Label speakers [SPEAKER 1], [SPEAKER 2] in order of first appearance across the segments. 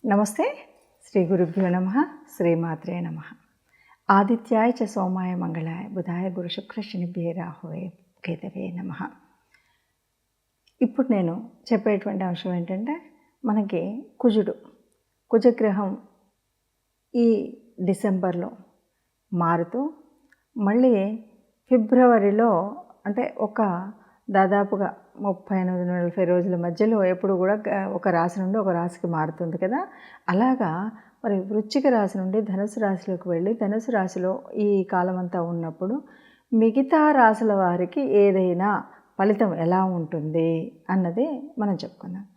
[SPEAKER 1] నమస్తే. శ్రీ గురుభ్యో నమః. శ్రీమాత్రే నమః. ఆదిత్యాయ చ సోమాయ మంగళాయ బుధాయ గురు శుక్ర శనిభ్యే రాహవే కేతవే నమః. ఇప్పుడు నేను చెప్పేటువంటి అంశం ఏంటంటే, మనకి కుజగ్రహం ఈ డిసెంబర్లో మారుతూ మళ్ళీ ఫిబ్రవరిలో అంటే దాదాపుగా 38-40 రోజుల మధ్యలో ఎప్పుడు కూడా ఒక రాశి నుండి ఒక రాశికి మారుతుంది కదా. అలాగా మరి వృశ్చిక రాశి నుండి ధనుసు రాశిలోకి వెళ్ళి ధనుసు రాశిలో ఈ కాలం అంతా ఉన్నప్పుడు మిగతా రాశుల వారికి ఏదైనా ఫలితం ఎలా ఉంటుంది అన్నది మనం చెప్పుకుందాం.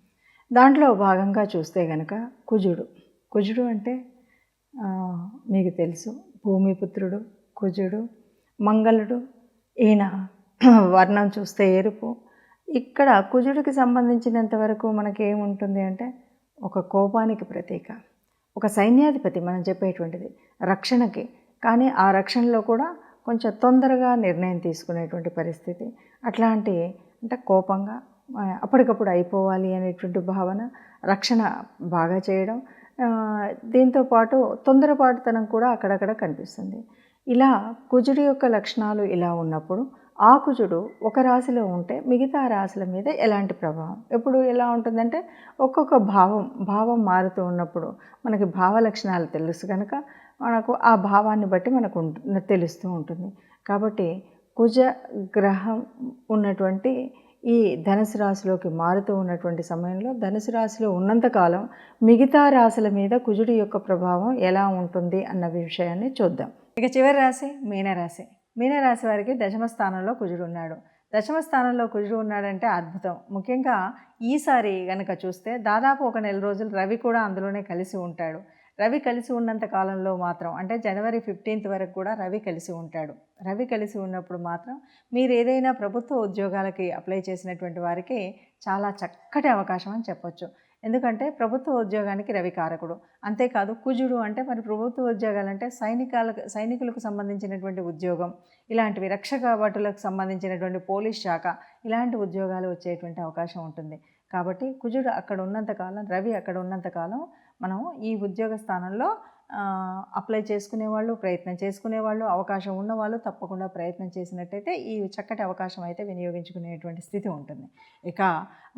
[SPEAKER 1] దాంట్లో భాగంగా చూస్తే కనుక కుజుడు అంటే మీకు తెలుసు, భూమిపుత్రుడు కుజుడు. మంగళుడు, ఈయన వర్ణం చూస్తే ఎరుపు. ఇక్కడ కుజుడికి సంబంధించినంత వరకు మనకి ఏముంటుంది అంటే, ఒక కోపానికి ప్రతీక, ఒక సైన్యాధిపతి మనం చెప్పేటువంటిది రక్షణకి. కానీ ఆ రక్షణలో కూడా కొంచెం తొందరగా నిర్ణయం తీసుకునేటువంటి పరిస్థితి, అట్లాంటి అంటే కోపంగా అప్పటికప్పుడు అయిపోవాలి అనేటువంటి భావన, రక్షణ బాగా చేయడం, దీంతోపాటు తొందరపాటుతనం కూడా అక్కడక్కడ కనిపిస్తుంది. ఇలా కుజుడి యొక్క లక్షణాలు ఇలా ఉన్నప్పుడు ఆ కుజుడు ఒక రాశిలో ఉంటే మిగతా రాశుల మీద ఎలాంటి ప్రభావం ఎప్పుడు ఎలా ఉంటుందంటే, ఒక్కొక్క భావం మారుతూ ఉన్నప్పుడు మనకి భావ లక్షణాలు తెలుసు కనుక మనకు ఆ భావాన్ని బట్టి మనకు తెలుస్తూ ఉంటుంది. కాబట్టి కుజ గ్రహం ఉన్నటువంటి ఈ ధనుసు రాశిలోకి మారుతూ ఉన్నటువంటి సమయంలో ధనుసు రాశిలో ఉన్నంతకాలం మిగతా రాశుల మీద కుజుడి యొక్క ప్రభావం ఎలా ఉంటుంది అన్న విషయాన్ని చూద్దాం. ఇక చివరి రాశి మీనరాశి. మీనరాశి వారికి దశమ స్థానంలో కుజుడు ఉన్నాడు. దశమ స్థానంలో కుజుడు ఉన్నాడంటే అద్భుతం. ముఖ్యంగా ఈసారి కనుక చూస్తే దాదాపు ఒక నెల రోజులు రవి కూడా అందులోనే కలిసి ఉంటాడు. రవి కలిసి ఉన్నంత కాలంలో మాత్రం అంటే జనవరి 15 వరకు కూడా రవి కలిసి ఉంటాడు. రవి కలిసి ఉన్నప్పుడు మాత్రం మీరు ఏదైనా ప్రభుత్వ ఉద్యోగాలకి అప్లై చేసినటువంటి వారికి చాలా చక్కటి అవకాశం అని చెప్పొచ్చు. ఎందుకంటే ప్రభుత్వ ఉద్యోగానికి రవి కారకుడు. అంతేకాదు కుజుడు అంటే మరి ప్రభుత్వ ఉద్యోగాలంటే సైనికులకు సంబంధించినటువంటి ఉద్యోగం, ఇలాంటివి రక్షక భటులకు సంబంధించినటువంటి పోలీస్ శాఖ, ఇలాంటి ఉద్యోగాలు వచ్చేటువంటి అవకాశం ఉంటుంది. కాబట్టి కుజుడు అక్కడ ఉన్నంతకాలం, రవి అక్కడ ఉన్నంతకాలం మనం ఈ ఉద్యోగ స్థానంలో అప్లై చేసుకునేవాళ్ళు, ప్రయత్నం చేసుకునేవాళ్ళు, అవకాశం ఉన్నవాళ్ళు తప్పకుండా ప్రయత్నం చేసినట్టయితే ఈ చక్కటి అవకాశం అయితే వినియోగించుకునేటువంటి స్థితి ఉంటుంది. ఇక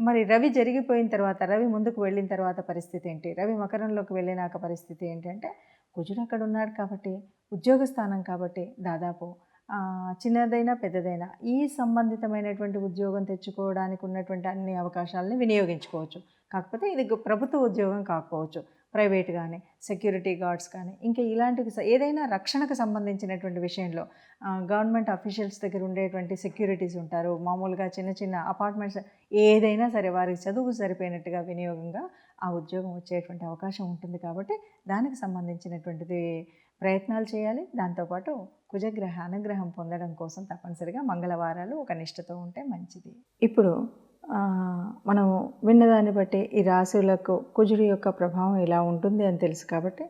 [SPEAKER 1] మరి రవి జరిగిపోయిన తర్వాత, రవి ముందుకు వెళ్ళిన తర్వాత పరిస్థితి ఏంటి, రవి మకరంలోకి వెళ్ళినాక పరిస్థితి ఏంటంటే, కుజుడు అక్కడ ఉన్నాడు కాబట్టి, ఉద్యోగ స్థానం కాబట్టి దాదాపు చిన్నదైనా పెద్దదైనా ఈ సంబంధితమైనటువంటి ఉద్యోగం తెచ్చుకోవడానికి ఉన్నటువంటి అన్ని అవకాశాలని వినియోగించుకోవచ్చు. కాకపోతే ఇది ప్రభుత్వ ఉద్యోగం కాకపోవచ్చు, ప్రైవేట్ కానీ, సెక్యూరిటీ గార్డ్స్ కానీ, ఇంకా ఇలాంటివి ఏదైనా రక్షణకు సంబంధించినటువంటి విషయంలో గవర్నమెంట్ అఫీషియల్స్ దగ్గర ఉండేటువంటి సెక్యూరిటీస్ ఉంటారు, మామూలుగా చిన్న చిన్న అపార్ట్మెంట్స్, ఏదైనా సరే వారికి చదువు సరిపోయినట్టుగా వినియోగంగా ఆ ఉద్యోగం వచ్చేటువంటి అవకాశం ఉంటుంది. కాబట్టి దానికి సంబంధించినటువంటిది ప్రయత్నాలు చేయాలి. దాంతోపాటు కుజగ్రహ అనుగ్రహం పొందడం కోసం తప్పనిసరిగా మంగళవారాలు ఒక నిష్ఠతో ఉంటే మంచిది. ఇప్పుడు మనం విన్నదాన్ని బట్టి ఈ రాశులకు కుజుడి యొక్క ప్రభావం ఇలా ఉంటుంది అని తెలుసు కాబట్టి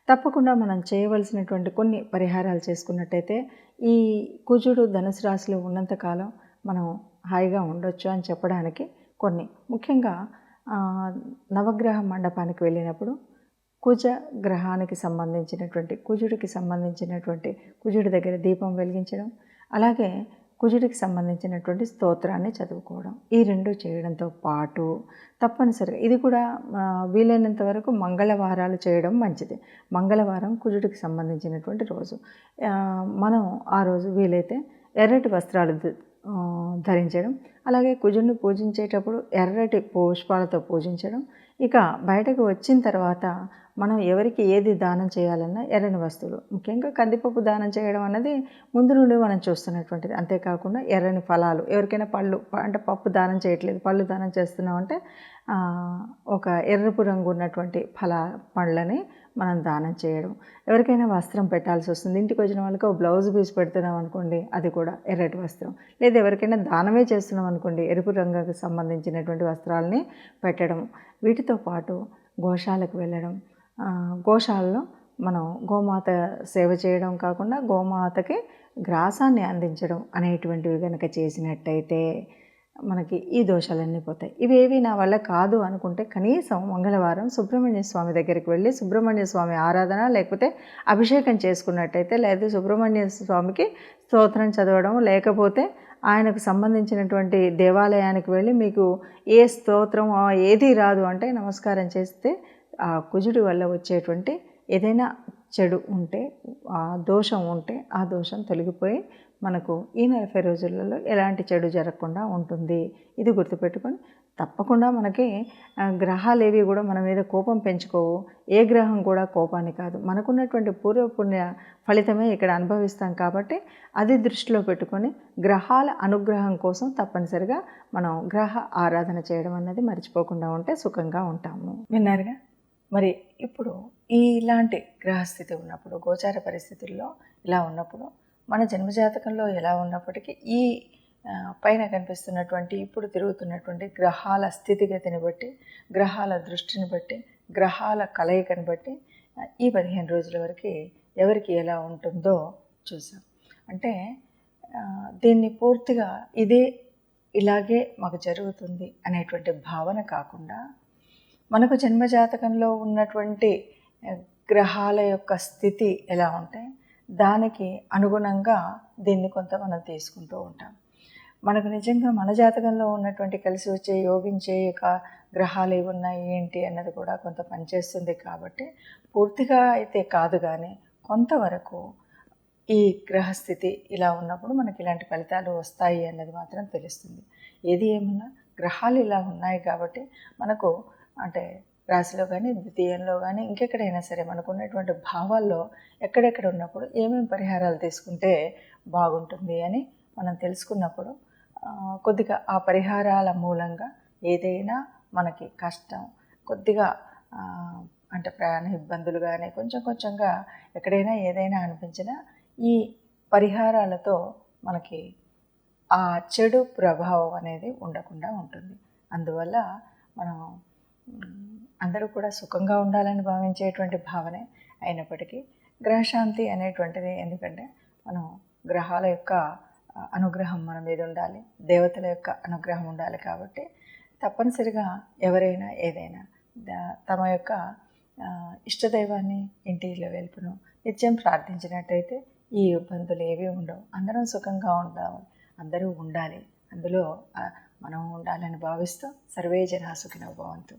[SPEAKER 1] తప్పకుండా మనం చేయవలసినటువంటి కొన్ని పరిహారాలు చేసుకున్నట్టయితే ఈ కుజుడు ధనుసు రాశిలో ఉన్నంతకాలం మనం హాయిగా ఉండొచ్చు అని చెప్పడానికి కొన్ని, ముఖ్యంగా నవగ్రహ మండపానికి వెళ్ళినప్పుడు కుజుడికి సంబంధించినటువంటి కుజుడి దగ్గర దీపం వెలిగించడం, అలాగే కుజుడికి సంబంధించినటువంటి స్తోత్రాన్ని చదువుకోవడం, ఈ రెండు చేయడంతో పాటు తప్పనిసరిగా ఇది కూడా వీలైనంత వరకు మంగళవారాలు చేయడం మంచిది. మంగళవారం కుజుడికి సంబంధించినటువంటి రోజు. మనం ఆ రోజు వీలైతే ఎర్రటి వస్త్రాలు ధరించడం, అలాగే కుజుడిని పూజించేటప్పుడు ఎర్రటి పుష్పాలతో పూజించడం. ఇక బయటకు వచ్చిన తర్వాత మనం ఎవరికి ఏది దానం చేయాలన్నా ఎర్రని వస్తువులు, ముఖ్యంగా కందిపప్పు దానం చేయడం అన్నది ముందు నుండి మనం చూస్తున్నటువంటిది. అంతేకాకుండా ఎర్రని ఫలాలు, ఎవరికైనా పళ్ళు అంటే పప్పు దానం చేయట్లేదు, పళ్ళు దానం చేస్తున్నామంటే ఒక ఎర్రపు రంగు ఉన్నటువంటి పండ్లని మనం దానం చేయడం. ఎవరికైనా వస్త్రం పెట్టాల్సి వస్తుంది, ఇంటికి వచ్చిన వాళ్ళకి బ్లౌజ్ పీస్ పెడుతున్నాం అనుకోండి, అది కూడా ఎర్రటి వస్త్రం. లేదా ఎవరికైనా దానమే చేస్తున్నాం అనుకోండి, ఎరుపు రంగుకు సంబంధించినటువంటి వస్త్రాలని పెట్టడం. వీటితో పాటు గోశాలకు వెళ్ళడం, గోశాలలో మనం గోమాత సేవ చేయడం కాకుండా గోమాతకి గ్రాసాన్ని అందించడం అనేటువంటివి కనుక చేసినట్టయితే మనకి ఈ దోషాలన్నీ పోతాయి. ఇవేవి నా వల్ల కాదు అనుకుంటే కనీసం మంగళవారం సుబ్రహ్మణ్య స్వామి దగ్గరికి వెళ్ళి సుబ్రహ్మణ్య స్వామి ఆరాధన లేకపోతే అభిషేకం చేసుకున్నట్టయితే, లేదా సుబ్రహ్మణ్య స్వామికి స్తోత్రం చదవడం, లేకపోతే ఆయనకు సంబంధించినటువంటి దేవాలయానికి వెళ్ళి మీకు ఏ స్తోత్రం ఏది రాదు అంటే నమస్కారం చేస్తే ఆ కుజుడి వల్ల వచ్చేటువంటి ఏదైనా చెడు ఉంటే, ఆ దోషం ఉంటే ఆ దోషం తొలగిపోయి మనకు ఈ 40 రోజులలో ఎలాంటి చెడు జరగకుండా ఉంటుంది. ఇది గుర్తుపెట్టుకొని తప్పకుండా మనకి గ్రహాలేవి కూడా మన మీద కోపం పెంచుకోవు. ఏ గ్రహం కూడా కోపాన్ని కాదు, మనకున్నటువంటి పూర్వపుణ్య ఫలితమే ఇక్కడ అనుభవిస్తాం. కాబట్టి అది దృష్టిలో పెట్టుకొని గ్రహాల అనుగ్రహం కోసం తప్పనిసరిగా మనం గ్రహ ఆరాధన చేయడం అన్నది మర్చిపోకుండా ఉంటే సుఖంగా ఉంటాము. విన్నారుగా? మరి ఇప్పుడు ఇలాంటి గ్రహస్థితి ఉన్నప్పుడు, గోచార పరిస్థితుల్లో ఇలా ఉన్నప్పుడు, మన జన్మజాతకంలో ఎలా ఉన్నప్పటికీ ఈ పైన కనిపిస్తున్నటువంటి ఇప్పుడు తిరుగుతున్నటువంటి గ్రహాల స్థితిగతిని బట్టి, గ్రహాల దృష్టిని బట్టి, గ్రహాల కలయికని బట్టి ఈ 15 రోజుల వరకు ఎవరికి ఎలా ఉంటుందో చూసాం. అంటే దీన్ని పూర్తిగా ఇలాగే మాకు జరుగుతుంది అనేటువంటి భావన కాకుండా, మనకు జన్మజాతకంలో ఉన్నటువంటి గ్రహాల యొక్క స్థితి ఎలా ఉంటే దానికి అనుగుణంగా దీన్ని కొంత మనం తీసుకుంటూ ఉంటాం. మనకు నిజంగా మన జాతకంలో ఉన్నటువంటి కలిసి వచ్చే యోగించే గ్రహాలు ఏవి ఉన్నాయి ఏంటి అన్నది కూడా కొంత పనిచేస్తుంది. కాబట్టి పూర్తిగా అయితే కాదు, కానీ కొంతవరకు ఈ గ్రహస్థితి ఇలా ఉన్నప్పుడు మనకి ఇలాంటి ఫలితాలు వస్తాయి అన్నది మాత్రం తెలుస్తుంది. ఏది ఏమన్నా గ్రహాలు ఇలా ఉన్నాయి కాబట్టి మనకు అంటే రాశిలో కానీ, ద్వితీయంలో కానీ, ఇంకెక్కడైనా సరే మనకు ఉన్నటువంటి భావాల్లో ఎక్కడెక్కడ ఉన్నప్పుడు ఏమేమి పరిహారాలు తీసుకుంటే బాగుంటుంది అని మనం తెలుసుకున్నప్పుడు కొద్దిగా ఆ పరిహారాల మూలంగా ఏదైనా మనకి కష్టం కొద్దిగా అంటే ప్రయాణ ఇబ్బందులు కానీ కొంచెంగా ఎక్కడైనా ఏదైనా అనిపించినా ఈ పరిహారాలతో మనకి ఆ చెడు ప్రభావం అనేది ఉండకుండా ఉంటుంది. అందువల్ల మనం అందరూ కూడా సుఖంగా ఉండాలని భావించేటువంటి భావనే అయినప్పటికీ గ్రహశాంతి అనేటువంటిది, ఎందుకంటే మనం గ్రహాల యొక్క అనుగ్రహం మన మీద ఉండాలి, దేవతల యొక్క అనుగ్రహం ఉండాలి. కాబట్టి తప్పనిసరిగా ఎవరైనా ఏదైనా తమ యొక్క ఇష్టదైవాన్ని ఇంటిలో వెలుపును నిత్యం ప్రార్థించినట్టయితే ఈ ఇబ్బందులు ఏవి ఉండవు. అందరం సుఖంగా ఉండాలి, అందరూ ఉండాలి, అందులో మనం ఉండాలని భావిస్తూ సర్వే జనా సుఖినో భవంతు.